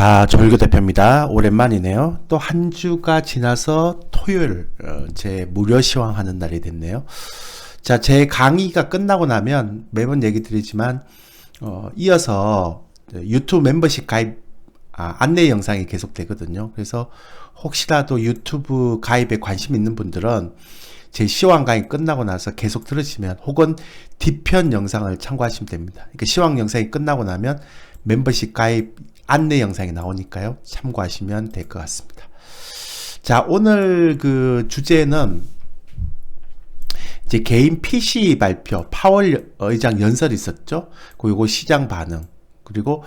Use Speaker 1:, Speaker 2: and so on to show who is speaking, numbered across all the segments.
Speaker 1: 자, 조일교 대표입니다. 오랜만이네요. 또 한 주가 지나서 토요일 제 무료 시황하는 날이 됐네요. 자, 제 강의가 끝나고 나면 매번 얘기 드리지만 이어서 유튜브 멤버십 가입 안내 영상이 계속 되거든요. 그래서 혹시라도 유튜브 가입에 관심 있는 분들은 제 시황 강의 끝나고 나서 계속 들으시면, 혹은 뒤편 영상을 참고하시면 됩니다. 그러니까 시황 영상이 끝나고 나면 멤버십 가입 안내 영상이 나오니까요. 참고하시면 될 것 같습니다. 자, 오늘 그 주제는 이제 개인 PC 발표, 파월 의장 연설이 있었죠. 그리고 시장 반응, 그리고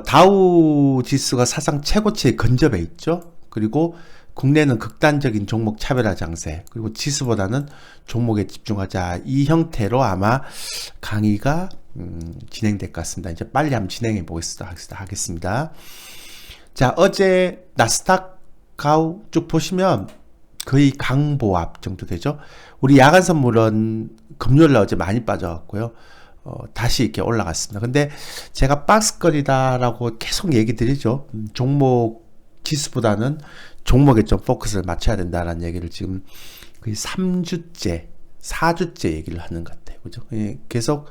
Speaker 1: 다우 지수가 사상 최고치에 근접해 있죠. 그리고 국내는 극단적인 종목 차별화 장세, 그리고 지수보다는 종목에 집중하자, 이 형태로 아마 강의가 진행될 것 같습니다. 이제 빨리 한번 진행해 보겠습니다. 자, 어제 나스닥 가우 쭉 보시면 거의 강보합 정도 되죠. 우리 야간 선물은 금요일날 어제 많이 빠져갖고요. 다시 이렇게 올라갔습니다. 근데 제가 박스거리다라고 계속 얘기 드리죠. 종목 지수보다는 종목에 좀 포커스를 맞춰야 된다라는 얘기를 지금 거의 3주째, 4주째 얘기를 하는 것 같아요. 그죠? 계속,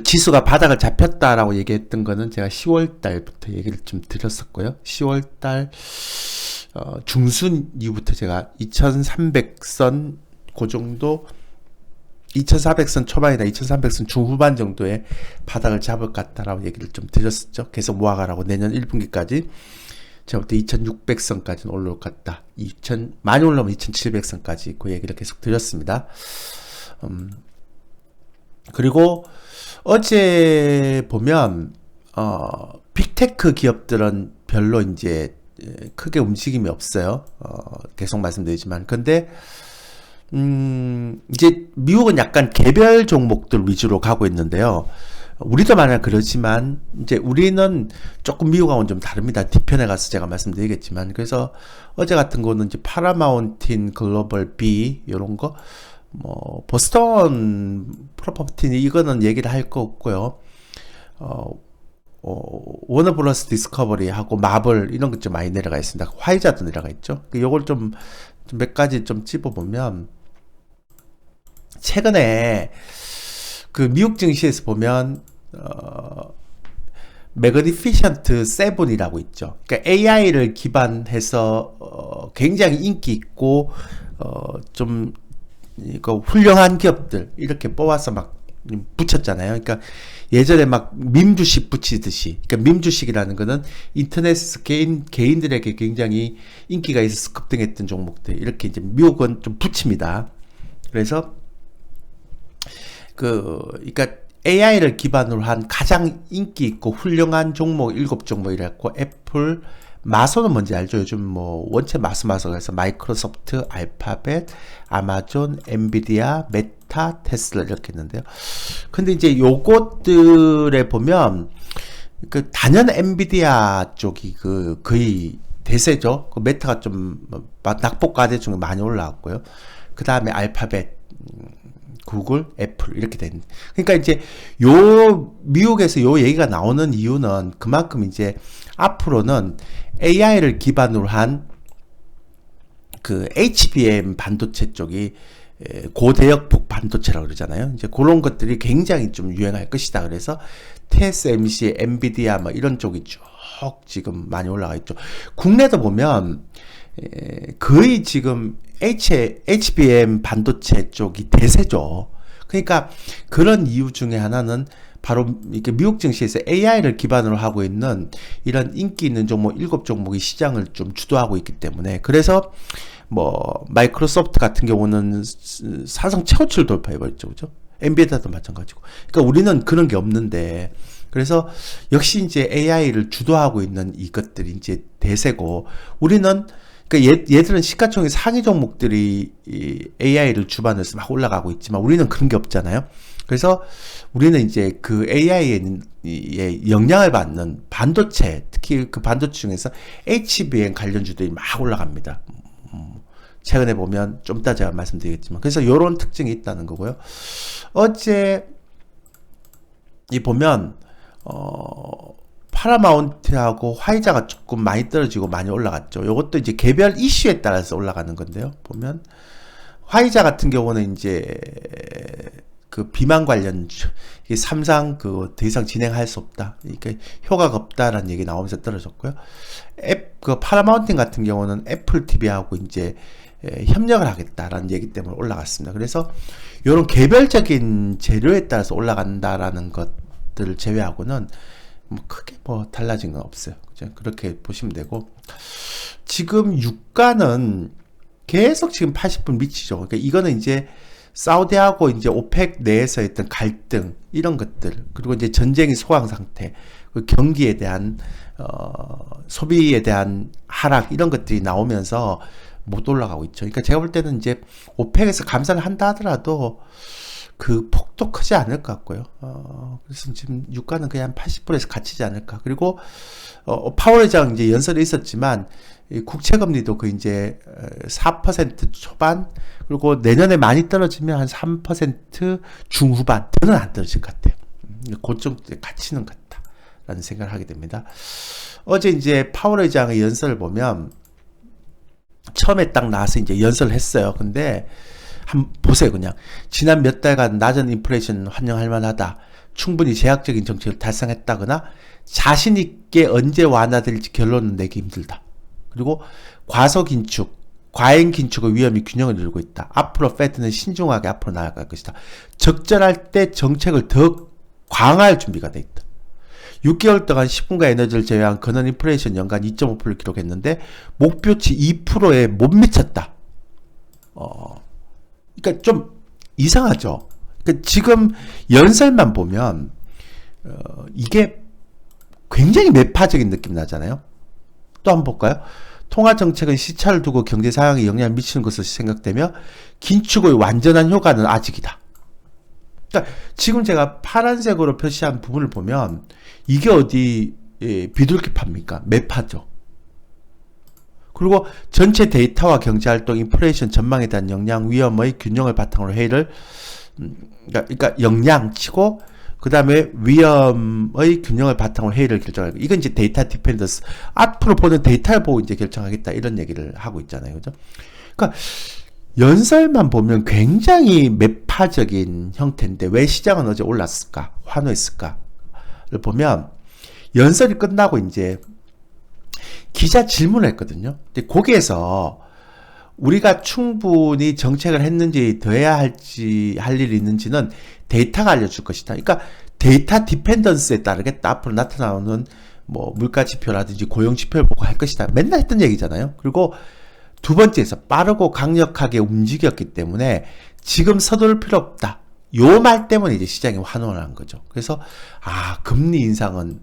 Speaker 1: 지수가 바닥을 잡혔다라고 얘기했던 거는 제가 10월 달부터 얘기를 좀 드렸었고요. 10월 달, 중순 이후부터 제가 2300선, 그 정도, 2400선 초반이나 2300선 중후반 정도의 바닥을 잡을 것 같다라고 얘기를 좀 드렸었죠. 계속 모아가라고 내년 1분기까지. 제가 볼 때 2600선까지는 올라올 것 같다. 많이 올라오면 2700선까지 그 얘기를 계속 드렸습니다. 그리고 어제 보면, 빅테크 기업들은 별로 이제 크게 움직임이 없어요. 계속 말씀드리지만. 근데, 이제 미국은 약간 개별 종목들 위주로 가고 있는데요. 우리도 만약 그렇지만, 이제 우리는 조금 미국하고는 좀 다릅니다. 뒤편에 가서 제가 말씀드리겠지만. 그래서 어제 같은 거는 이제 파라마운틴 글로벌 B, 요런 거, 보스턴 프로퍼티, 이거는 얘기를 할 거 없고요. 워너브러스 디스커버리 하고 마블, 이런 것 좀 많이 내려가 있습니다. 화이자도 내려가 있죠. 요걸 좀 몇 가지 좀 찝어보면, 최근에 그 미국 증시에서 보면 매그니피션트 7이라고 있죠. 그러니까 AI를 기반해서 굉장히 인기 있고 좀 이거 훌륭한 기업들 이렇게 뽑아서 막 붙였잖아요. 그러니까 예전에 막 밈주식 붙이듯이, 그러니까 밈주식이라는 거는 인터넷에서 개인들에게 굉장히 인기가 있어서 급등했던 종목들, 이렇게 이제 미국은 좀 붙입니다. 그래서 그러니까 AI를 기반으로 한 가장 인기 있고 훌륭한 종목 7종목이라고, 애플, 마소는 뭔지 알죠? 요즘 원체 마소가 해서 마이크로소프트, 알파벳, 아마존, 엔비디아, 메타, 테슬라 이렇게 있는데요. 근데 이제 요것들에 보면 그 단연 엔비디아 쪽이 거의 대세죠. 그 메타가 좀 낙폭과대 중에 많이 올라왔고요. 그 다음에 알파벳, 구글, 애플 이렇게 된. 그러니까 이제 미국에서 요 얘기가 나오는 이유는 그만큼 이제 앞으로는 AI를 기반으로 한 그 HBM 반도체 쪽이 고대역폭 반도체라고 그러잖아요. 이제 그런 것들이 굉장히 좀 유행할 것이다. 그래서 TSMC, 엔비디아 뭐 이런 쪽이 쭉 지금 많이 올라가 있죠. 국내도 보면 거의 지금 HBM 반도체 쪽이 대세죠. 그러니까 그런 이유 중에 하나는 바로 이렇게 미국 증시에서 AI를 기반으로 하고 있는 이런 인기 있는 종목 7종목이 시장을 좀 주도하고 있기 때문에, 그래서 마이크로소프트 같은 경우는 사상 최고치를 돌파해버렸죠. 그죠? 엔비디아도 마찬가지고. 그러니까 우리는 그런 게 없는데, 그래서 역시 이제 AI를 주도하고 있는 이것들이 이제 대세고, 우리는 그러니까 얘들은 시가총액 상위 종목들이 AI를 주반해서 막 올라가고 있지만 우리는 그런 게 없잖아요. 그래서 우리는 이제 그 AI에 영향을 받는 반도체, 특히 그 반도체 중에서 HBM 관련주들이 막 올라갑니다. 최근에 보면 좀 이따 제가 말씀드리겠지만, 그래서 이런 특징이 있다는 거고요. 어제 보면 파라마운트하고 화이자가 조금 많이 떨어지고 많이 올라갔죠. 이것도 이제 개별 이슈에 따라서 올라가는 건데요. 보면 화이자 같은 경우는 이제 그 비만 관련 이게 삼상 그 더 이상 진행할 수 없다. 그러니까 효과가 없다라는 얘기 나오면서 떨어졌고요. 그 파라마운틴 같은 경우는 애플 TV하고 이제 협력을 하겠다라는 얘기 때문에 올라갔습니다. 그래서 이런 개별적인 재료에 따라서 올라간다라는 것들을 제외하고는 뭐 크게 뭐 달라진 건 없어요. 그죠? 그렇게 보시면 되고, 지금 유가는 계속 지금 80불 미치죠. 그러니까 이거는 이제 사우디하고 이제 오펙 내에서 했던 갈등 이런 것들, 그리고 이제 전쟁의 소강 상태, 그 경기에 대한 소비에 대한 하락 이런 것들이 나오면서 못 올라가고 있죠. 그러니까 제가 볼 때는 이제 오펙에서 감산을 한다 하더라도 그 폭도 크지 않을 것 같고요. 그래서 지금 유가는 그냥 80불에서 갇히지 않을까. 그리고 파월 의장 이제 연설이 있었지만 국채금리도 그 이제 4% 초반, 그리고 내년에 많이 떨어지면 한 3% 중후반, 더는 안 떨어질 것 같아요. 그 정도에 갇히는 것 같다라는 생각을 하게 됩니다. 어제 이제 파월 의장의 연설을 보면 처음에 딱 나와서 이제 연설을 했어요. 근데 한번 보세요. 그냥 지난 몇 달간 낮은 인플레이션 환영할 만하다, 충분히 제약적인 정책을 달성했다거나 자신 있게 언제 완화될지 결론은 내기 힘들다, 그리고 과소 긴축, 과잉 긴축의 위험이 균형을 이루고 있다, 앞으로 패드는 신중하게 앞으로 나아갈 것이다, 적절할 때 정책을 더 강화할 준비가 돼 있다, 6개월 동안 식품과 에너지를 제외한 근원 인플레이션 연간 2.5%를 기록했는데 목표치 2%에 못 미쳤다. 그러니까 좀 이상하죠. 그러니까 지금 연설만 보면 이게 굉장히 매파적인 느낌이 나잖아요. 또 한번 볼까요? 통화정책은 시차를 두고 경제 상황에 영향을 미치는 것으로 생각되며 긴축의 완전한 효과는 아직이다. 그러니까 지금 제가 파란색으로 표시한 부분을 보면 이게 어디 비둘기파입니까? 매파죠. 그리고 전체 데이터와 경제활동, 인플레이션 전망에 대한 영향, 위험의 균형을 바탕으로 회의를 그러니까 영향치고 그 다음에 위험의 균형을 바탕으로 회의를 결정하고, 이건 이제 데이터 디펜던스, 앞으로 보는 데이터를 보고 이제 결정하겠다 이런 얘기를 하고 있잖아요. 그죠? 그러니까 연설만 보면 굉장히 매파적인 형태인데 왜 시장은 어제 올랐을까? 환호했을까를 보면 연설이 끝나고 이제 기자 질문을 했거든요. 근데 거기에서 우리가 충분히 정책을 했는지 더 해야 할지 할 일이 있는지는 데이터가 알려줄 것이다. 그러니까 데이터 디펜던스에 따르겠다. 앞으로 나타나오는 뭐 물가 지표라든지 고용 지표를 보고 할 것이다. 맨날 했던 얘기잖아요. 그리고 두 번째에서 빠르고 강력하게 움직였기 때문에 지금 서두를 필요 없다. 요 말 때문에 이제 시장이 환호를 한 거죠. 그래서 금리 인상은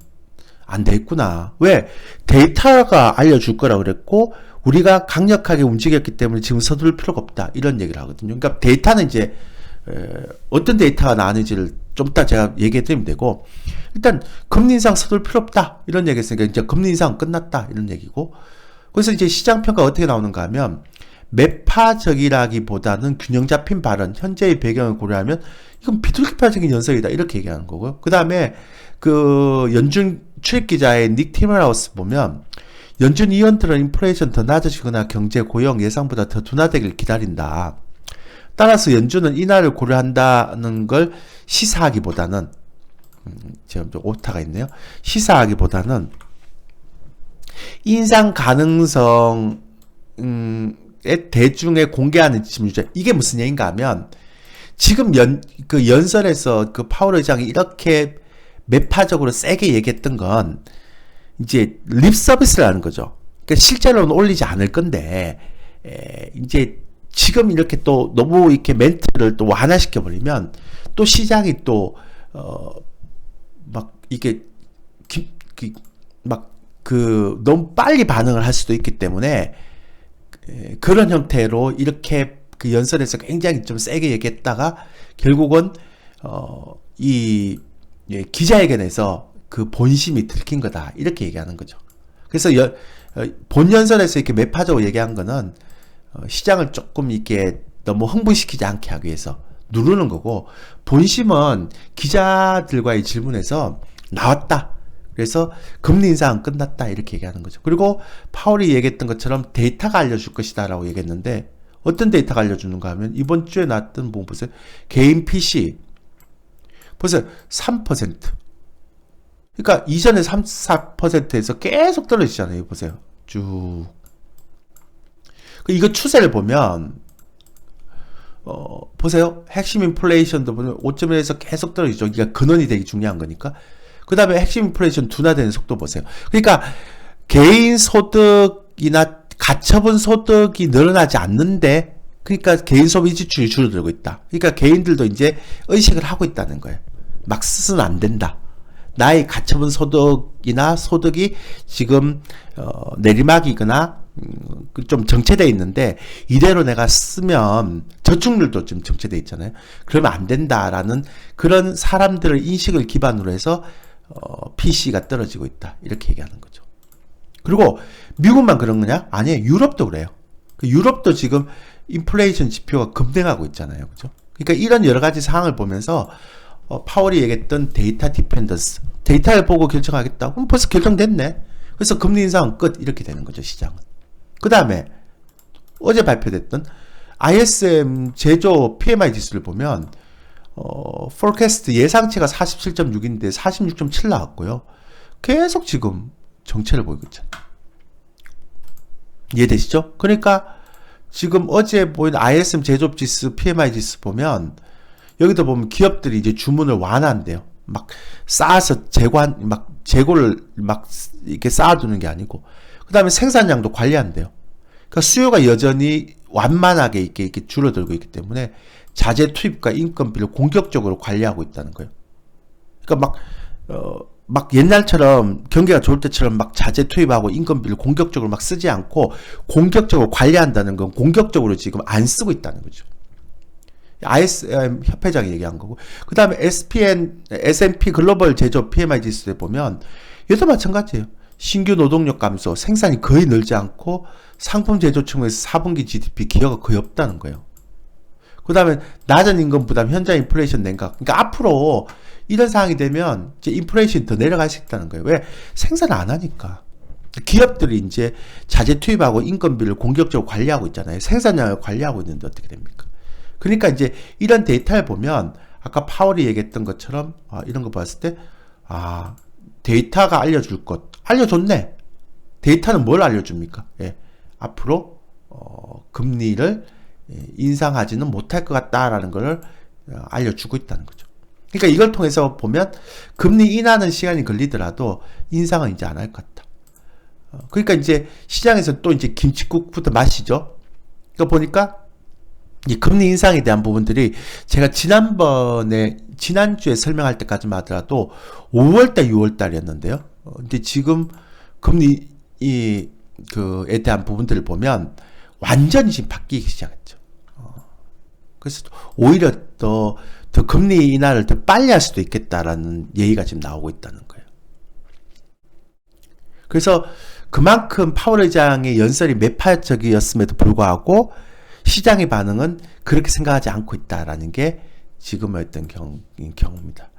Speaker 1: 안 되겠구나. 왜? 데이터가 알려줄 거라 그랬고 우리가 강력하게 움직였기 때문에 지금 서두를 필요가 없다. 이런 얘기를 하거든요. 그러니까 데이터는 이제 어떤 데이터가 나왔는지를 좀 이따 제가 얘기해 드리면 되고, 일단 금리 인상 서둘 필요 없다. 이런 얘기 했으니까 이제 금리 인상은 끝났다. 이런 얘기고, 그래서 이제 시장 평가가 어떻게 나오는가 하면 매파적이라기보다는 균형 잡힌 발언, 현재의 배경을 고려하면 이건 비둘기파적인 연설이다. 이렇게 얘기하는 거고요. 그 다음에 그 연준 출입기자의 닉 티머라우스 보면 연준 의원들은 인플레이션 더 낮아지거나 경제 고용 예상보다 더 둔화되길 기다린다. 따라서 연준은 인하를 고려한다는 걸 시사하기보다는 지금 좀 오타가 있네요. 시사하기보다는 인상 가능성에 대중에 공개하는 지침이죠. 이게 무슨 얘기인가 하면 지금 그 연설에서 그 파월 의장이 이렇게 매파적으로 세게 얘기했던 건 이제 립 서비스를 하는 거죠. 그러니까 실제로는 올리지 않을 건데 이제 지금 이렇게 또 너무 이렇게 멘트를 또 완화시켜 버리면 또 시장이 또 막 이게 막 그 너무 빨리 반응을 할 수도 있기 때문에 그런 형태로 이렇게 그 연설에서 굉장히 좀 세게 얘기했다가 결국은 이 기자회견에서 그 본심이 들킨 거다 이렇게 얘기하는 거죠. 그래서 본 연설에서 이렇게 매파적으로 얘기한 거는 시장을 조금 이렇게 너무 흥분시키지 않게 하기 위해서 누르는 거고, 본심은 기자들과의 질문에서 나왔다. 그래서 금리 인상은 끝났다 이렇게 얘기하는 거죠. 그리고 파월이 얘기했던 것처럼 데이터가 알려줄 것이다 라고 얘기했는데 어떤 데이터가 알려주는가 하면 이번 주에 나왔던 부분 보세요. 개인 PC 보세요. 3%. 그러니까 이전에 3, 4%에서 계속 떨어지잖아요. 보세요. 쭉. 이거 추세를 보면 보세요. 핵심 인플레이션도 보면 5.1에서 계속 떨어지죠. 이게 근원이 되게 중요한 거니까. 그 다음에 핵심 인플레이션 둔화되는 속도 보세요. 그러니까 개인 소득이나 가처분 소득이 늘어나지 않는데 그러니까 개인 소비 지출이 줄어들고 있다. 그러니까 개인들도 이제 의식을 하고 있다는 거예요. 막 쓰서는 안 된다. 나의 가처분 소득이나 소득이 지금 내리막이거나 좀 정체되어 있는데 이대로 내가 쓰면 저축률도 좀 정체되어 있잖아요. 그러면 안 된다라는 그런 사람들의 인식을 기반으로 해서 PC가 떨어지고 있다. 이렇게 얘기하는 거죠. 그리고 미국만 그런 거냐? 아니에요. 유럽도 그래요. 유럽도 지금 인플레이션 지표가 급등하고 있잖아요. 그죠? 그러니까 이런 여러 가지 상황을 보면서 파월이 얘기했던 데이터 디펜던스, 데이터를 보고 결정하겠다. 그럼 벌써 결정됐네. 그래서 금리 인상은 끝 이렇게 되는 거죠. 시장은. 그 다음에 어제 발표됐던 ISM 제조 PMI 지수를 보면 포캐스트 예상치가 47.6인데 46.7 나왔고요. 계속 지금 정체를 보이고 있잖아요. 이해되시죠? 그러니까 지금 어제 보인 ISM 제조업 지수, PMI 지수 보면 여기도 보면 기업들이 이제 주문을 완화한대요. 막 쌓아서 재고를 막 이렇게 쌓아두는 게 아니고, 그 다음에 생산량도 관리한대요. 그러니까 수요가 여전히 완만하게 이렇게 줄어들고 있기 때문에 자재 투입과 인건비를 공격적으로 관리하고 있다는 거예요. 그러니까 막 옛날처럼 경기가 좋을 때처럼 막 자재 투입하고 인건비를 공격적으로 막 쓰지 않고 공격적으로 관리한다는 건 공격적으로 지금 안 쓰고 있다는 거죠. ISM 협회장이 얘기한 거고, 그 다음에 S&P 글로벌 제조업 PMI 지수에 보면 얘도 마찬가지예요. 신규 노동력 감소, 생산이 거의 늘지 않고 상품 제조 측면에서 4분기 GDP 기여가 거의 없다는 거예요. 그 다음에 낮은 임금 부담, 현장 인플레이션 냉각. 그러니까 앞으로 이런 상황이 되면 이제 인플레이션이 더 내려갈 수 있다는 거예요. 왜? 생산 안 하니까. 기업들이 이제 자재 투입하고 인건비를 공격적으로 관리하고 있잖아요. 생산량을 관리하고 있는데 어떻게 됩니까? 그러니까 이제 이런 데이터를 보면 아까 파월이 얘기했던 것처럼 이런 거 봤을 때 데이터가 알려줄 것 알려줬네. 데이터는 뭘 알려줍니까? 예, 앞으로 금리를 인상하지는 못할 것 같다라는 걸 알려주고 있다는 거죠. 그러니까 이걸 통해서 보면 금리 인하는 시간이 걸리더라도 인상은 이제 안 할 것 같다. 그러니까 이제 시장에서 또 이제 김칫국부터 마시죠. 그러니까 보니까 이 금리 인상에 대한 부분들이 제가 지난주에 설명할 때까지만 하더라도 5월달, 6월달이었는데요. 근데 지금 금리에 대한 부분들을 보면 완전히 지금 바뀌기 시작했죠. 그래서 오히려 더 금리 인하를 더 빨리 할 수도 있겠다라는 얘기가 지금 나오고 있다는 거예요. 그래서 그만큼 파월 의장의 연설이 매파적이었음에도 불구하고 시장의 반응은 그렇게 생각하지 않고 있다라는 게 지금의 어떤 경우입니다.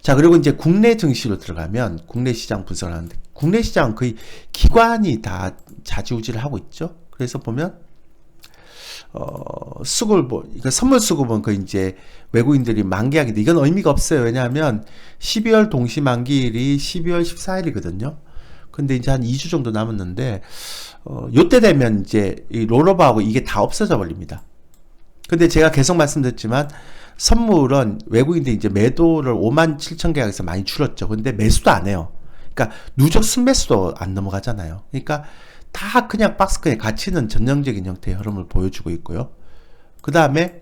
Speaker 1: 자, 그리고 이제 국내 증시로 들어가면 국내 시장 분석을 하는데 국내 시장은 거의 기관이 다 좌지우지를 하고 있죠. 그래서 보면 그러니까 선물 수급은 그 이제 외국인들이 만기하기인데 이건 의미가 없어요. 왜냐하면 12월 동시 만기일이 12월 14일이거든요. 근데 이제 한 2주 정도 남았는데 요때 되면 이제 이 롤오버하고 이게 다 없어져 버립니다. 근데 제가 계속 말씀드렸지만 선물은 외국인들이 이제 매도를 57,000계약에서 많이 줄었죠. 근데 매수도 안 해요. 그러니까 누적 순매수도 안 넘어가잖아요. 그러니까 다 그냥 박스권에 갇히는 전형적인 형태의 흐름을 보여주고 있고요. 그 다음에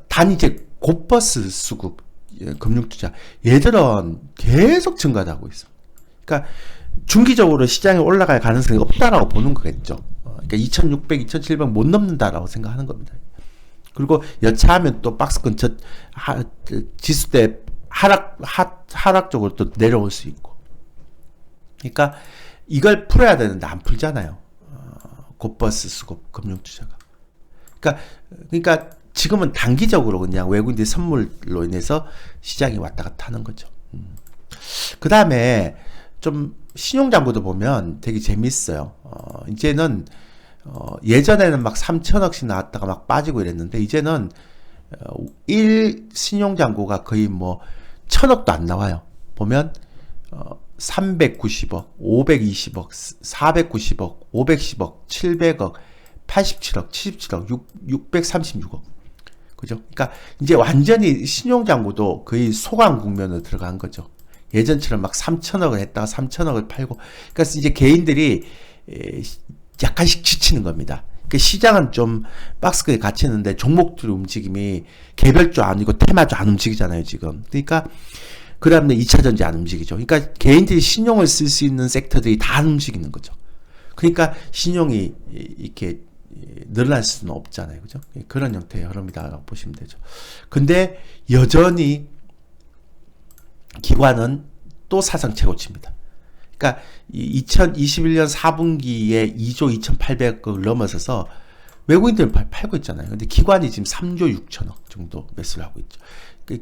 Speaker 1: 단 이제 곧버스 수급, 금융투자 얘들은 계속 증가하고 있습니다. 그러니까 중기적으로 시장이 올라갈 가능성이 없다라고 보는 거겠죠. 그러니까 2600, 2700 못 넘는다라고 생각하는 겁니다. 그리고 여차하면 또 박스권 지수대 하락 쪽으로 또 내려올 수 있고. 그러니까 이걸 풀어야 되는데 안 풀잖아요. 곧버스 수급 금융투자가. 그러니까 지금은 단기적으로 그냥 외국인들 선물로 인해서 시장이 왔다 갔다 하는 거죠. 그 다음에 좀 신용장부도 보면 되게 재밌어요. 이제는 예전에는 막 3천억씩 나왔다가 막 빠지고 이랬는데 이제는 1 신용장부가 거의 뭐 1,000억도 안 나와요. 보면 390억, 520억, 490억, 510억, 700억, 87억, 77억, 636억. 그죠? 그러니까 이제 완전히 신용장부도 거의 소강 국면으로 들어간 거죠. 예전처럼 막 3천억을 했다가 3천억을 팔고. 그러니까 이제 개인들이 약간씩 지치는 겁니다. 그러니까 시장은 좀 박스권에 갇히는데 종목들 움직임이 개별주 아니고 테마주 안 움직이잖아요, 지금. 그러니까 그 다음에 2차전지 안 움직이죠. 그러니까 개인들이 신용을 쓸 수 있는 섹터들이 다 안 움직이는 거죠. 그러니까 신용이 이렇게 늘어날 수는 없잖아요. 그죠? 그런 형태의 흐름이다라고 보시면 되죠. 근데 여전히 기관은 또 사상 최고치입니다. 그러니까 2021년 4분기에 2조 2,800억을 넘어서서 외국인들은 팔고 있잖아요. 근데 기관이 지금 3조 6천억 정도 매수를 하고 있죠.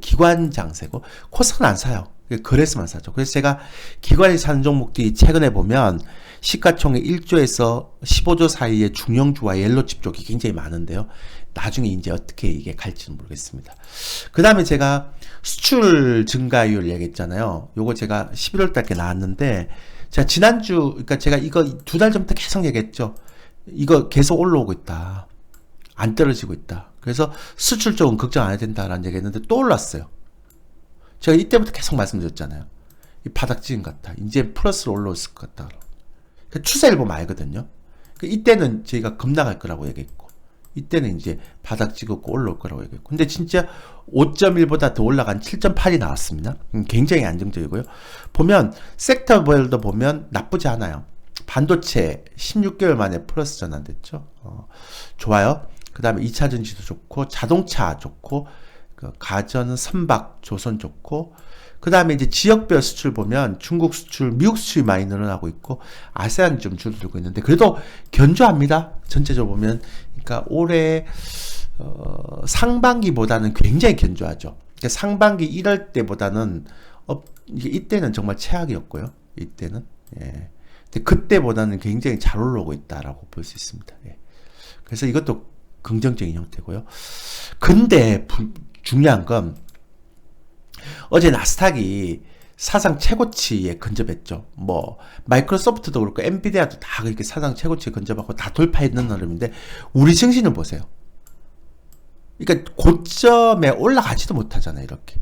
Speaker 1: 기관 장세고 코스닥은 안 사요. 그래서만 사죠. 그래서 제가 기관이 사는 종목들이 최근에 보면 시가총액 1조에서 15조 사이의 중형주와 옐로칩 쪽이 굉장히 많은데요. 나중에 이제 어떻게 이게 갈지는 모르겠습니다. 그 다음에 제가 수출 증가율 얘기했잖아요. 요거 제가 11월 달께 나왔는데 제가 지난주, 그러니까 제가 이거 2달 전부터 계속 얘기했죠. 이거 계속 올라오고 있다. 안 떨어지고 있다. 그래서 수출 쪽은 걱정 안 해야 된다라는 얘기 했는데 또 올랐어요. 제가 이때부터 계속 말씀드렸잖아요. 이 바닥 찍은 것 같다. 이제 플러스로 올라올 것 같다. 그러니까 추세를 보면 알거든요. 이때는 저희가 급락할 거라고 얘기했고, 이때는 이제 바닥 찍었고 올라올 거라고 얘기했고. 근데 진짜 5.1보다 더 올라간 7.8이 나왔습니다. 굉장히 안정적이고요. 보면 섹터별도 보면 나쁘지 않아요. 반도체 16개월 만에 플러스 전환됐죠. 좋아요. 그 다음에 2차전지도 좋고, 자동차 좋고, 가전, 선박, 조선 좋고, 그 다음에 이제 지역별 수출 보면 중국 수출, 미국 수출이 많이 늘어나고 있고, 아세안이 좀 줄어들고 있는데, 그래도 견조합니다. 전체적으로 보면. 그러니까 올해, 상반기보다는 굉장히 견조하죠. 그러니까 상반기 1월 때보다는, 이때는 정말 최악이었고요. 이때는. 예. 근데 그때보다는 굉장히 잘 올라오고 있다라고 볼 수 있습니다. 예. 그래서 이것도 긍정적인 형태고요. 근데 중요한 건 어제 나스닥이 사상 최고치에 근접했죠. 뭐 마이크로소프트도 그렇고 엔비디아도 다 그렇게 사상 최고치에 근접하고 다 돌파했는 흐름인데 우리 증시는 보세요. 그러니까 고점에 올라가지도 못하잖아요. 이렇게.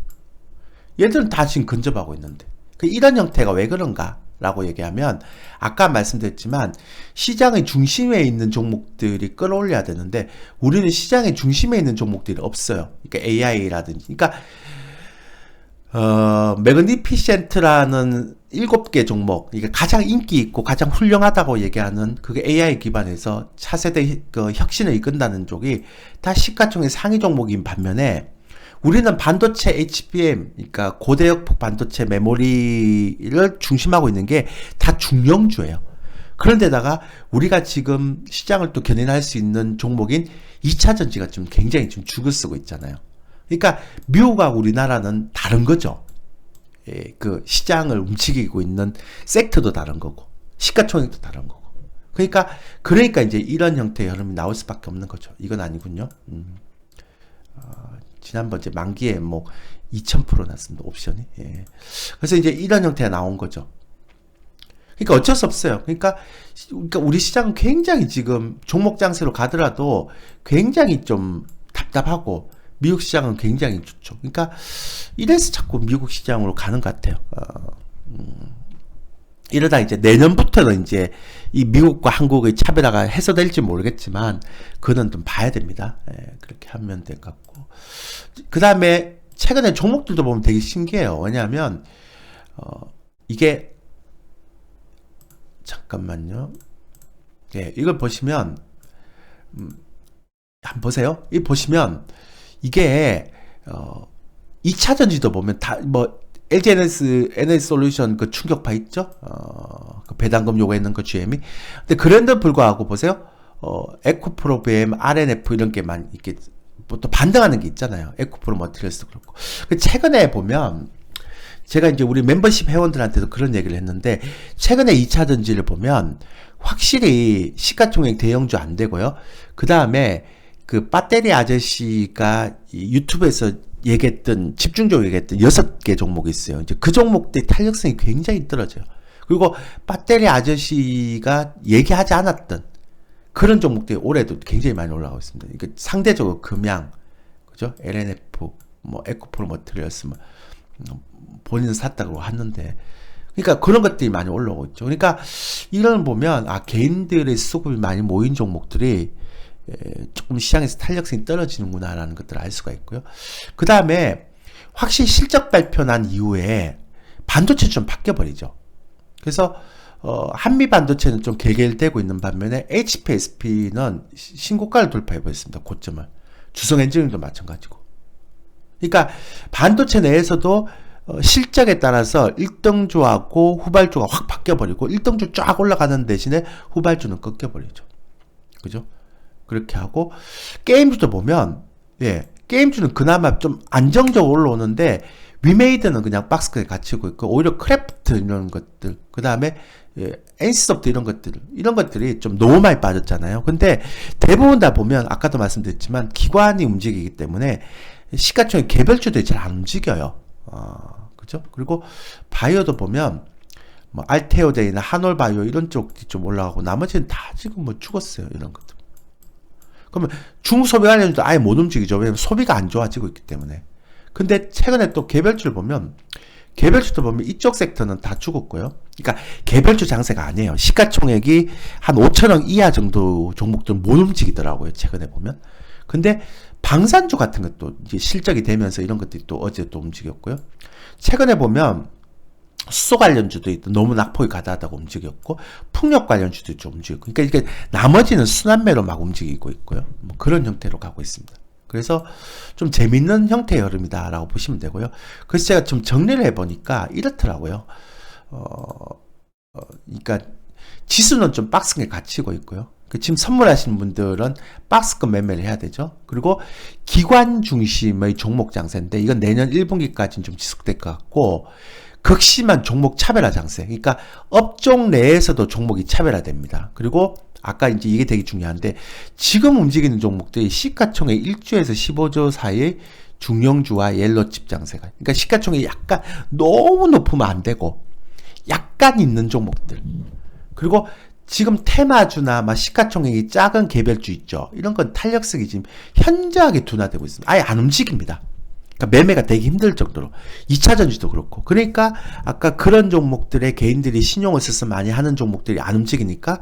Speaker 1: 얘들은 다 지금 근접하고 있는데 이런 형태가 왜 그런가? 라고 얘기하면 아까 말씀드렸지만 시장의 중심에 있는 종목들이 끌어올려야 되는데 우리는 시장의 중심에 있는 종목들이 없어요. 그러니까 AI라든지 그러니까 매그니피센트라는 7개 종목 이게 가장 인기 있고 가장 훌륭하다고 얘기하는 그게 AI 기반에서 차세대 혁신을 이끈다는 쪽이 다 시가총액 상위 종목인 반면에 우리는 반도체 HBM, 그러니까 고대역폭 반도체 메모리를 중심하고 있는 게 다 중형주예요. 그런데다가 우리가 지금 시장을 또 견인할 수 있는 종목인 2차 전지가 좀 굉장히 좀 죽을 쓰고 있잖아요. 그러니까 미국하고 우리나라는 다른 거죠. 예, 그 시장을 움직이고 있는 섹터도 다른 거고 시가총액도 다른 거고. 그러니까 이제 이런 형태의 흐름이 나올 수밖에 없는 거죠. 이건 아니군요. 지난번 이제 만기에 뭐 2000% 났습니다. 옵션이. 예. 그래서 이제 이런 형태가 나온 거죠. 그러니까 어쩔 수 없어요. 그러니까 우리 시장은 굉장히 지금 종목 장세로 가더라도 굉장히 좀 답답하고 미국 시장은 굉장히 좋죠. 그러니까 이래서 자꾸 미국 시장으로 가는 것 같아요. 이러다 이제 내년부터는 이제 이 미국과 한국의 차별화가 해소될지 모르겠지만 그거는 좀 봐야 됩니다. 예, 그렇게 하면 될 것 같고. 그 다음에 최근에 종목들도 보면 되게 신기해요. 왜냐하면 이게 잠깐만요. 예, 이걸 보시면 한번 보세요. 이 보시면 이게 2차 전지도 보면 다 뭐 NS솔루션 그 충격파 있죠? 그 배당금 요구했는 그 GM이. 근데 그런데도 불구하고 보세요. 에코프로 BM, RNF 이런 게만 이렇게 또 반등하는 게 있잖아요. 에코프로 머티리얼스도 그렇고. 최근에 보면 제가 이제 우리 멤버십 회원들한테도 그런 얘기를 했는데, 최근에 2차 전지를 보면 확실히 시가총액 대형주 안 되고요. 그 다음에 그 배터리 아저씨가 이 유튜브에서 얘기했던, 집중적으로 얘기했던 6개 종목이 있어요. 이제 그 종목들의 탄력성이 굉장히 떨어져요. 그리고 배터리 아저씨가 얘기하지 않았던 그런 종목들이 올해도 굉장히 많이 올라가고 있습니다. 그러니까 상대적으로 금양, 그죠? LNF, 뭐 에코프로 머티리얼스, 뭐 본인은 샀다고 하는데, 그러니까 그런 것들이 많이 올라오고 있죠. 그러니까 이런 보면 개인들의 수급이 많이 모인 종목들이 조금 시장에서 탄력성이 떨어지는구나라는 것들을 알 수가 있고요. 그 다음에 확실히 실적 발표 난 이후에 반도체 좀 바뀌어버리죠. 그래서 한미 반도체는 좀 개결되고 있는 반면에 HPSP는 신고가를 돌파해버렸습니다. 고점을. 주성 엔지니어링도 마찬가지고. 그러니까 반도체 내에서도 실적에 따라서 1등주하고 후발주가 확 바뀌어버리고 1등주 쫙 올라가는 대신에 후발주는 꺾여버리죠. 그죠? 그렇게 하고 게임주도 보면 게임주는 그나마 좀 안정적으로 올라오는데 위메이드는 그냥 박스에 갇히고 있고 오히려 크래프트 이런 것들 그 다음에 NC소프트 이런 것들이 좀 너무 많이 빠졌잖아요. 근데 대부분 다 보면 아까도 말씀드렸지만 기관이 움직이기 때문에 시가총액 개별주들이 잘 안 움직여요. 그죠? 그리고 바이오도 보면 뭐 알테오데이나 한올바이오 이런 쪽이 좀 올라가고 나머지는 다 지금 뭐 죽었어요. 이런 것들. 그러면 중소비 관련주도 아예 못 움직이죠. 왜냐면 소비가 안 좋아지고 있기 때문에. 근데 최근에 또 개별주를 보면 개별주도 보면 이쪽 섹터는 다 죽었고요. 그러니까 개별주 장세가 아니에요. 시가총액이 한 5천억 이하 정도 종목들은 못 움직이더라고요. 최근에 보면. 근데 방산주 같은 것도 이제 실적이 되면서 이런 것들이 또 어제 또 움직였고요. 최근에 보면 수소 관련주도 너무 낙폭이 가다하다고 움직였고 풍력 관련주도 좀 움직였고 그러니까 이게 나머지는 순환매로 막 움직이고 있고요. 뭐 그런 형태로 가고 있습니다. 그래서 좀 재밌는 형태의 흐름이다라고 보시면 되고요. 그래서 제가 좀 정리를 해보니까 이렇더라고요. 그러니까 지수는 좀 박스에 갇히고 있고요. 지금 선물하시는 분들은 박스권 매매를 해야 되죠. 그리고 기관 중심의 종목 장세인데 이건 내년 1분기까지는 좀 지속될 것 같고 극심한 종목 차별화 장세. 그러니까 업종 내에서도 종목이 차별화됩니다. 그리고 아까 이제 이게 되게 중요한데 지금 움직이는 종목들이 시가총액 1조에서 15조 사이의 중형주와 옐로칩 장세가. 그러니까 시가총액이 약간 너무 높으면 안 되고 약간 있는 종목들. 그리고 지금 테마주나 막 시가총액이 작은 개별주 있죠. 이런 건 탄력성이 지금 현저하게 둔화되고 있습니다. 아예 안 움직입니다. 그러니까 매매가 되기 힘들 정도로. 2차 전지도 그렇고. 그러니까 아까 그런 종목들에 개인들이 신용을 써서 많이 하는 종목들이 안 움직이니까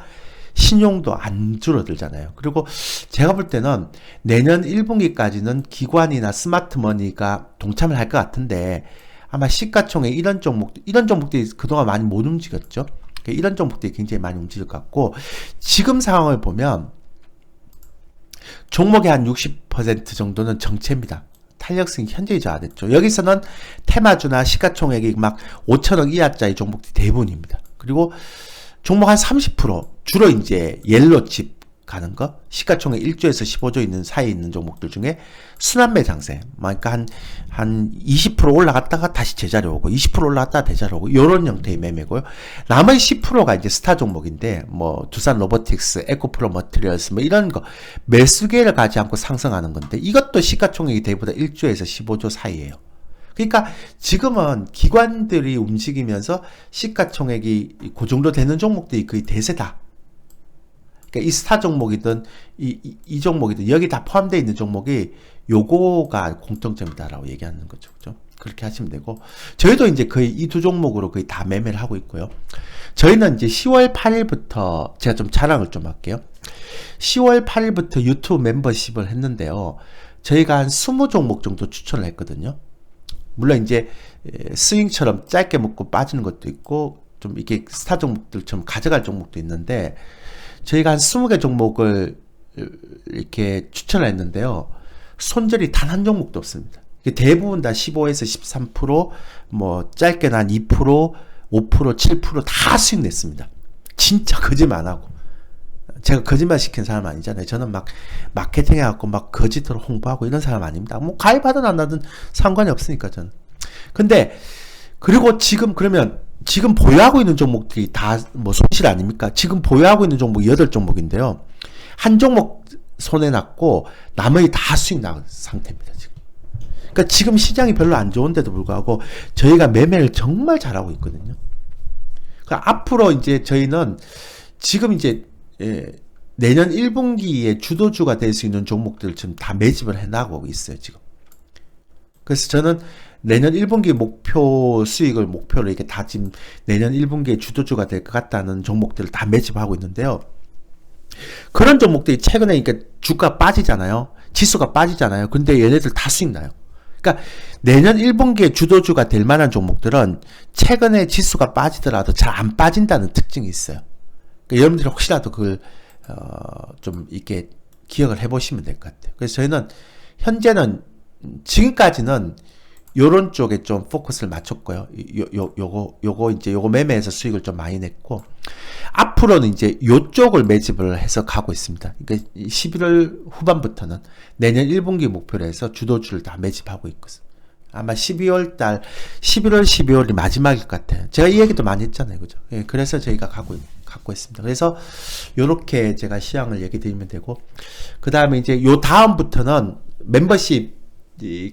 Speaker 1: 신용도 안 줄어들잖아요. 그리고 제가 볼 때는 내년 1분기까지는 기관이나 스마트머니가 동참을 할 것 같은데 아마 시가총액 이런 종목들이 그동안 많이 못 움직였죠. 이런 종목들이 굉장히 많이 움직일 것 같고 지금 상황을 보면 종목의 한 60% 정도는 정체입니다. 탄력성이 현저히 저하됐죠. 여기서는 테마주나 시가총액이 막 5천억 이하짜리 종목들이 대부분입니다. 그리고 종목 한 30% 주로 이제 옐로칩 가는 거 시가총액 1조에서 15조 있는 사이에 있는 종목들 중에 순환매 장세 그러니까 한 20% 올라갔다가 다시 제자리 오고 20% 올라갔다가 제자리 오고 이런 형태의 매매고요. 나머지 10%가 이제 스타 종목인데 뭐 두산 로보틱스, 에코프로 머티리얼스 뭐 이런 거 매수기회를 가지 않고 상승하는 건데 이것도 시가총액이 대보다 1조에서 15조 사이예요. 그러니까 지금은 기관들이 움직이면서 시가총액이 그 정도 되는 종목들이 거의 대세다. 그러니까 이 스타 종목이든 이 종목이든 여기 다 포함되어 있는 종목이 요거가 공통점이다라고 얘기하는 거죠. 그죠? 그렇게 하시면 되고 저희도 이제 거의 이 두 종목으로 거의 다 매매를 하고 있고요. 저희는 이제 10월 8일부터 제가 좀 자랑을 좀 할게요. 10월 8일부터 유튜브 멤버십을 했는데요. 저희가 한 20종목 정도 추천을 했거든요. 물론 이제 스윙처럼 짧게 먹고 빠지는 것도 있고 좀 이렇게 스타 종목들처럼 가져갈 종목도 있는데 저희가 한 20개 종목을 이렇게 추천을 했는데요. 손절이 단 한 종목도 없습니다. 대부분 다 15에서 13%, 뭐 짧게는 한 2%, 5%, 7%다 수익 냈습니다. 진짜 거짓말 안 하고. 제가 거짓말 시킨 사람 아니잖아요. 저는 막 마케팅 해갖고 막 거짓으로 홍보하고 이런 사람 아닙니다. 뭐 가입하든 안 하든 상관이 없으니까 저는. 근데 그리고 지금 그러면 지금 보유하고 있는 종목들이 다 뭐 손실 아닙니까? 지금 보유하고 있는 종목이 8종목인데요. 한 종목 손해났고 나머지 다 수익 나는 상태입니다, 지금. 그러니까 지금 시장이 별로 안 좋은데도 불구하고 저희가 매매를 정말 잘하고 있거든요. 그러니까 앞으로 이제 저희는 지금 이제 내년 1분기에 주도주가 될 수 있는 종목들을 지금 다 매집을 해나가고 있어요, 지금. 그래서 저는 내년 1분기 목표 수익을 목표로 이렇게 다 지금 내년 1분기에 주도주가 될 것 같다는 종목들을 다 매집하고 있는데요. 그런 종목들이 최근에 그러니까 주가 빠지잖아요. 지수가 빠지잖아요. 근데 얘네들 다 수익 나요. 그러니까 내년 1분기에 주도주가 될 만한 종목들은 최근에 지수가 빠지더라도 잘 안 빠진다는 특징이 있어요. 그러니까 여러분들이 혹시라도 그걸 좀 이렇게 기억을 해보시면 될 것 같아요. 그래서 저희는 현재는 지금까지는 요런 쪽에 좀 포커스를 맞췄고요. 요거 매매해서 수익을 좀 많이 냈고, 앞으로는 이제 요쪽을 매집을 해서 가고 있습니다. 그러니까 11월 후반부터는 내년 1분기 목표로 해서 주도주를 다 매집하고 있거든요. 아마 11월, 12월이 마지막일 것 같아요. 제가 이 얘기도 많이 했잖아요. 그죠? 예, 그래서 저희가 갖고 있습니다. 그래서 요렇게 제가 시황을 얘기 드리면 되고, 그 다음에 이제 요 다음부터는 멤버십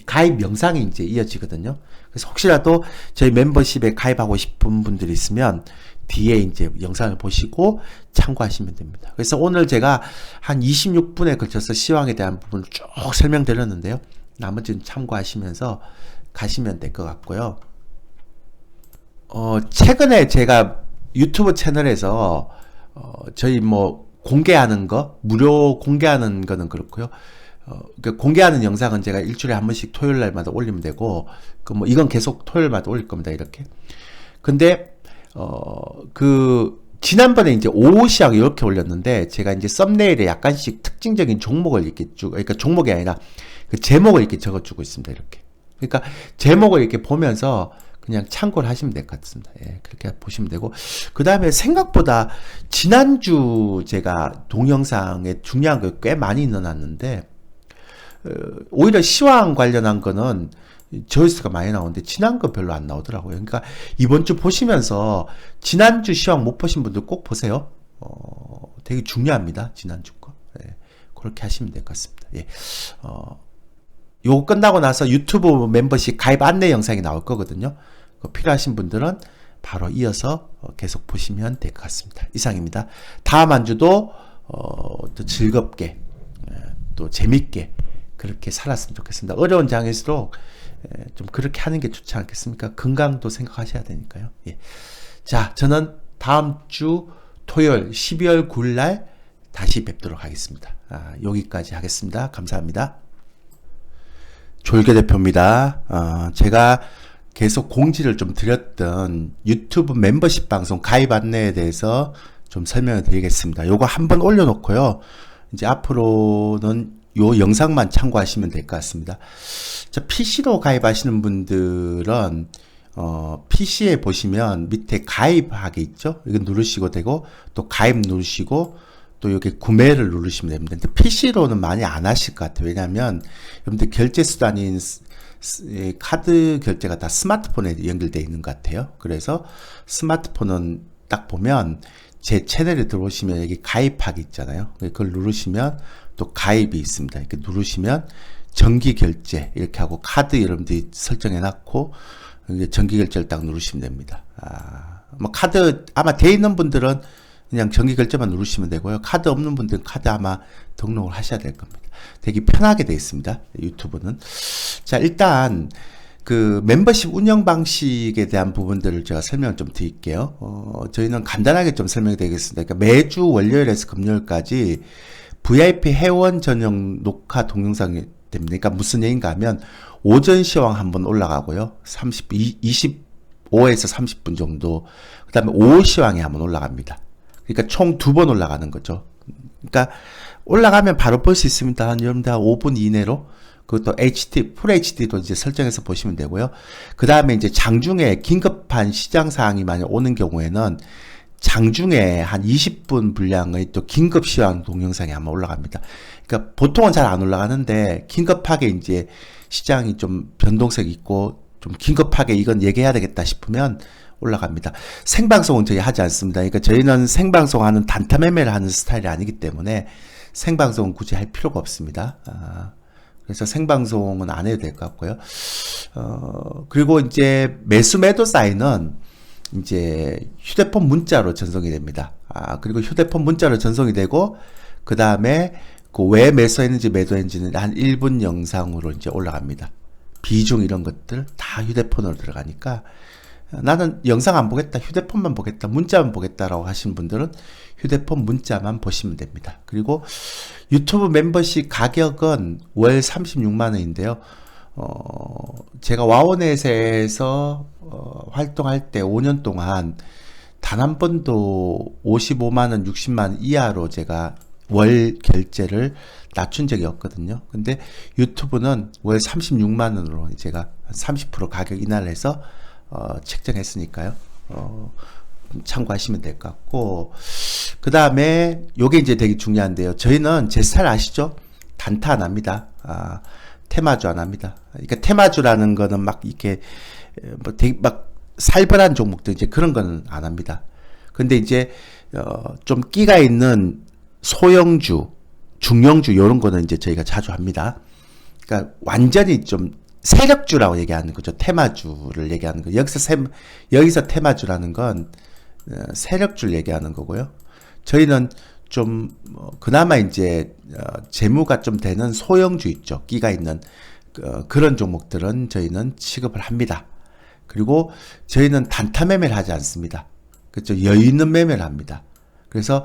Speaker 1: 가입 영상이 이제 이어지거든요. 그래서 혹시라도 저희 멤버십에 가입하고 싶은 분들이 있으면 뒤에 이제 영상을 보시고 참고하시면 됩니다. 그래서 오늘 제가 한 26분에 걸쳐서 시황에 대한 부분을 쭉 설명드렸는데요. 나머지는 참고하시면서 가시면 될 것 같고요. 최근에 제가 유튜브 채널에서 저희 뭐 공개하는 거, 무료 공개하는 거는 그렇고요. 그러니까 공개하는 영상은 제가 일주일에 한 번씩 토요일 날마다 올리면 되고, 뭐 이건 계속 토요일마다 올릴 겁니다, 이렇게. 근데 지난번에 이제 오후 시황 이렇게 올렸는데, 제가 이제 썸네일에 약간씩 특징적인 종목을 이렇게 그러니까 종목이 아니라 그 제목을 이렇게 적어주고 있습니다, 이렇게. 그러니까 제목을 이렇게 보면서 그냥 참고를 하시면 될 것 같습니다. 예, 그렇게 보시면 되고. 그 다음에 생각보다 지난주 제가 동영상에 중요한 거 꽤 많이 넣어놨는데, 오히려 시황 관련한 거는 조회수가 많이 나오는데 지난 거 별로 안 나오더라고요. 그러니까 이번 주 보시면서 지난주 시황 못 보신 분들 꼭 보세요. 되게 중요합니다. 지난주 거. 예, 그렇게 하시면 될 것 같습니다. 예. 요거 끝나고 나서 유튜브 멤버십 가입 안내 영상이 나올 거거든요. 필요하신 분들은 바로 이어서 계속 보시면 될 것 같습니다. 이상입니다. 다음 한 주도 또 즐겁게 또 재밌게 그렇게 살았으면 좋겠습니다. 어려운 장일수록 좀 그렇게 하는 게 좋지 않겠습니까? 건강도 생각하셔야 되니까요. 예. 자, 저는 다음 주 토요일 12월 9일 날 다시 뵙도록 하겠습니다. 여기까지 하겠습니다. 감사합니다. 졸개 대표입니다. 제가 계속 공지를 좀 드렸던 유튜브 멤버십 방송 가입 안내에 대해서 좀 설명을 드리겠습니다. 요거 한번 올려놓고요. 이제 앞으로는 요 영상만 참고하시면 될 것 같습니다. 자, PC로 가입하시는 분들은 PC에 보시면 밑에 가입하기 있죠? 이거 누르시고 되고, 또 가입 누르시고, 또 여기 구매를 누르시면 됩니다. 근데 PC로는 많이 안 하실 것 같아요. 왜냐하면 여러분들 결제 수단인 카드 결제가 다 스마트폰에 연결되어 있는 것 같아요. 그래서 스마트폰은 딱 보면 제 채널에 들어오시면 여기 가입하기 있잖아요. 그걸 누르시면 또 가입이 있습니다. 이렇게 누르시면 정기 결제 이렇게 하고 카드 여러분들이 설정해 놨고 정기 결제를 딱 누르시면 됩니다. 뭐 카드 아마 돼 있는 분들은 그냥 정기 결제만 누르시면 되고요. 카드 없는 분들은 카드 아마 등록을 하셔야 될 겁니다. 되게 편하게 되어 있습니다. 유튜브는. 자, 일단 그 멤버십 운영 방식에 대한 부분들을 제가 설명을 좀 드릴게요. 저희는 간단하게 좀 설명이 되겠습니다. 그러니까 매주 월요일에서 금요일까지 VIP 회원 전용 녹화 동영상이 됩니다. 그러니까 무슨 얘기인가 하면 오전 시황 한번 올라가고요. 25에서 30분 정도. 그 다음에 오후 시황이 한번 올라갑니다. 그러니까 총 2번 올라가는 거죠. 그러니까 올라가면 바로 볼 수 있습니다. 여러분들 한 5분 이내로. 그것도 HD, 풀 HD도 이제 설정해서 보시면 되고요. 그 다음에 이제 장중에 긴급한 시장 사항이 만약 오는 경우에는 장중에 한 20분 분량의 또 긴급 시황 동영상이 아마 올라갑니다. 그러니까 보통은 잘 안 올라가는데 긴급하게 이제 시장이 좀 변동성이 있고 좀 긴급하게 이건 얘기해야 되겠다 싶으면 올라갑니다. 생방송은 저희 하지 않습니다. 그러니까 저희는 생방송하는 단타 매매를 하는 스타일이 아니기 때문에 생방송은 굳이 할 필요가 없습니다. 그래서 생방송은 안 해도 될 것 같고요. 그리고 이제 매수 매도 사인은 이제 휴대폰 문자로 전송이 됩니다. 그리고 휴대폰 문자로 전송이 되고, 그 다음에 그 왜 매수했는지 매도했는지는 한 1분 영상으로 이제 올라갑니다. 비중 이런 것들 다 휴대폰으로 들어가니까, 나는 영상 안 보겠다, 휴대폰만 보겠다, 문자만 보겠다라고 하시는 분들은 휴대폰 문자만 보시면 됩니다. 그리고 유튜브 멤버십 가격은 월 36만 원인데요. 제가 와우넷에서 활동할 때 5년 동안 단 한 번도 55만 원, 60만 원 이하로 제가 월 결제를 낮춘 적이 없거든요. 근데 유튜브는 월 36만 원으로 제가 30% 가격 인하를 해서 책정했으니까요. 참고하시면 될 것 같고, 그 다음에 요게 이제 되게 중요한데요. 저희는 제 스타일 아시죠? 단타 안 합니다. 테마주 안 합니다. 그러니까 테마주라는 거는 막 이렇게 뭐 되게 막 살벌한 종목들 이제 그런 거는 안 합니다. 근데 이제 좀 끼가 있는 소형주, 중형주 이런 거는 이제 저희가 자주 합니다. 그러니까 완전히 좀 세력주라고 얘기하는 거죠. 테마주를 얘기하는 거. 여기서 테마주라는 건 세력주를 얘기하는 거고요. 저희는 좀 그나마 이제 재무가 좀 되는 소형주 있죠. 끼가 있는 그런 종목들은 저희는 취급을 합니다. 그리고 저희는 단타 매매를 하지 않습니다. 그렇죠. 여유 있는 매매를 합니다. 그래서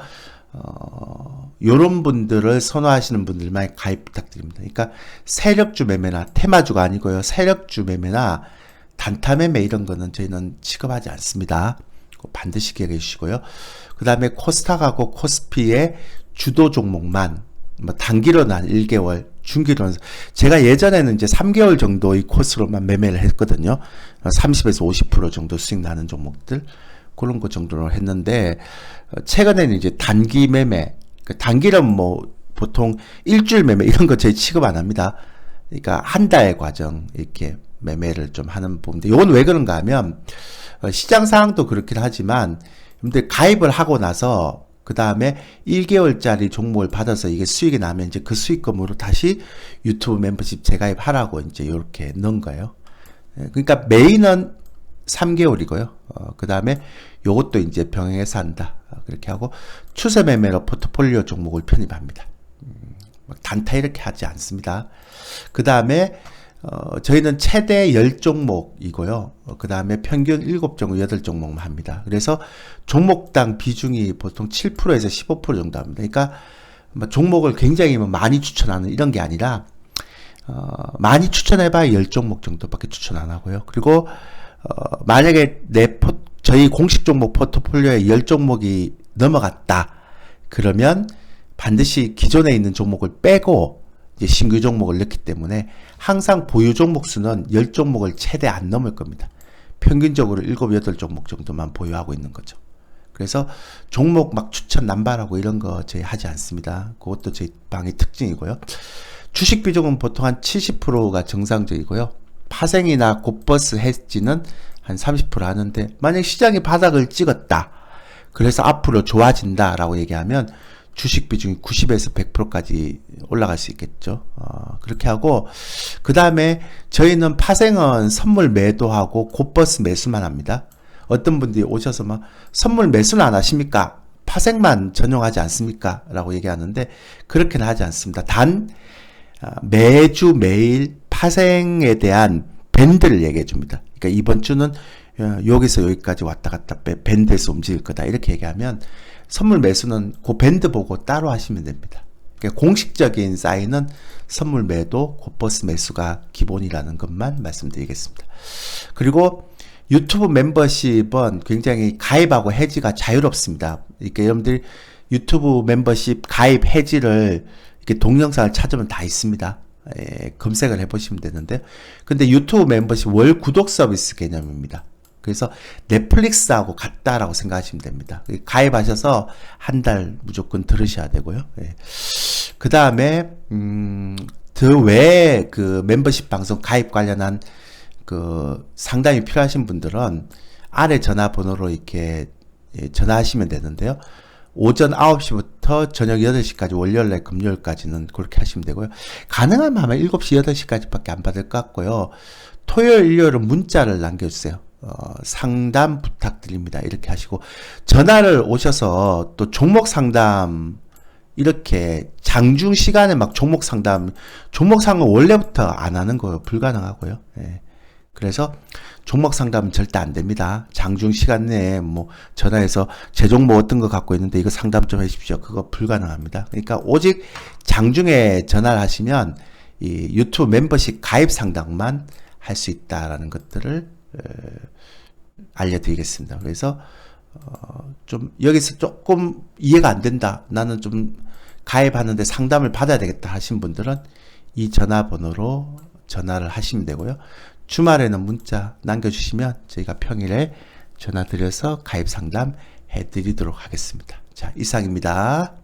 Speaker 1: 요런 분들을 선호하시는 분들만 가입 부탁드립니다. 그러니까 세력주 매매나 테마주가 아니고요. 세력주 매매나 단타 매매 이런 거는 저희는 취급하지 않습니다. 반드시 기억해 주시고요. 그 다음에 코스닥하고 코스피의 주도 종목만 뭐 단기로는 한 1개월, 중기로는 제가 예전에는 이제 3개월 정도의 코스로만 매매를 했거든요. 30에서 50% 정도 수익 나는 종목들 그런 거 정도로 했는데, 최근에는 이제 단기 매매, 단기는 뭐 보통 일주일 매매 이런 거 저희 취급 안 합니다. 그러니까 한 달 과정 이렇게 매매를 좀 하는 부분인데, 이건 왜 그런가 하면 시장 상황도 그렇긴 하지만 근데 가입을 하고 나서 그 다음에 1개월짜리 종목을 받아서 이게 수익이 나면 이제 그 수익금으로 다시 유튜브 멤버십 재가입하라고 이제 이렇게 넣은 거예요. 그러니까 메인은 3개월이고요. 그 다음에 요것도 이제 병행해서 한다. 그렇게 하고 추세 매매로 포트폴리오 종목을 편입합니다. 단타 이렇게 하지 않습니다. 그 다음에 저희는 최대 10종목이고요. 그 다음에 평균 7종목, 8종목만 합니다. 그래서 종목당 비중이 보통 7%에서 15% 정도 합니다. 그러니까 뭐 종목을 굉장히 많이 추천하는 이런 게 아니라 많이 추천해봐야 10종목 정도밖에 추천 안 하고요. 그리고 만약에 저희 공식 종목 포트폴리오에 10종목이 넘어갔다. 그러면 반드시 기존에 있는 종목을 빼고 이제 신규 종목을 넣기 때문에 항상 보유 종목 수는 10종목을 최대 안 넘을 겁니다. 평균적으로 7, 8종목 정도만 보유하고 있는 거죠. 그래서 종목 막 추천 남발하고 이런 거 저희 하지 않습니다. 그것도 저희 방의 특징이고요. 주식 비중은 보통 한 70%가 정상적이고요. 파생이나 곧버스 해지는 한 30% 하는데, 만약 시장이 바닥을 찍었다. 그래서 앞으로 좋아진다라고 얘기하면 주식 비중이 90에서 100%까지 올라갈 수 있겠죠. 그렇게 하고, 그 다음에 저희는 파생은 선물 매도하고 곧버스 매수만 합니다. 어떤 분들이 오셔서 막 선물 매수는 안 하십니까? 파생만 전용하지 않습니까? 라고 얘기하는데, 그렇게는 하지 않습니다. 단 매주 매일 파생에 대한 밴드를 얘기해 줍니다. 그러니까 이번 주는 여기서 여기까지 왔다 갔다 밴드에서 움직일 거다 이렇게 얘기하면 선물 매수는 그 밴드 보고 따로 하시면 됩니다. 그러니까 공식적인 사인은 선물 매도, 곧버스 매수가 기본이라는 것만 말씀드리겠습니다. 그리고 유튜브 멤버십은 굉장히 가입하고 해지가 자유롭습니다. 이렇게 여러분들이 유튜브 멤버십 가입 해지를 이렇게 동영상을 찾으면 다 있습니다. 검색을 해보시면 되는데, 근데 유튜브 멤버십 월 구독 서비스 개념입니다. 그래서 넷플릭스하고 같다라고 생각하시면 됩니다. 가입하셔서 한 달 무조건 들으셔야 되고요. 그 다음에 그 외에 그 멤버십 방송 가입 관련한 상담이 필요하신 분들은 아래 전화번호로 이렇게 전화하시면 되는데요. 오전 9시부터 저녁 8시까지 월요일날 금요일까지는 그렇게 하시면 되고요. 가능하면 아마 7시 8시까지밖에 안 받을 것 같고요. 토요일 일요일은 문자를 남겨주세요. 상담 부탁드립니다 이렇게 하시고, 전화를 오셔서 또 종목 상담 이렇게 장중 시간에 막 종목 상담 원래부터 안 하는 거예요. 불가능하고요. 예. 그래서 종목 상담은 절대 안 됩니다. 장중 시간 내에 뭐 전화해서 제 종목 어떤 거 갖고 있는데 이거 상담 좀 해주십시오. 그거 불가능합니다. 그러니까 오직 장중에 전화를 하시면 이 유튜브 멤버십 가입 상담만 할 수 있다라는 것들을 알려드리겠습니다. 그래서 좀 여기서 조금 이해가 안 된다, 나는 좀 가입하는데 상담을 받아야 되겠다 하신 분들은 이 전화번호로 전화를 하시면 되고요. 주말에는 문자 남겨주시면 저희가 평일에 전화 드려서 가입 상담 해드리도록 하겠습니다. 자, 이상입니다.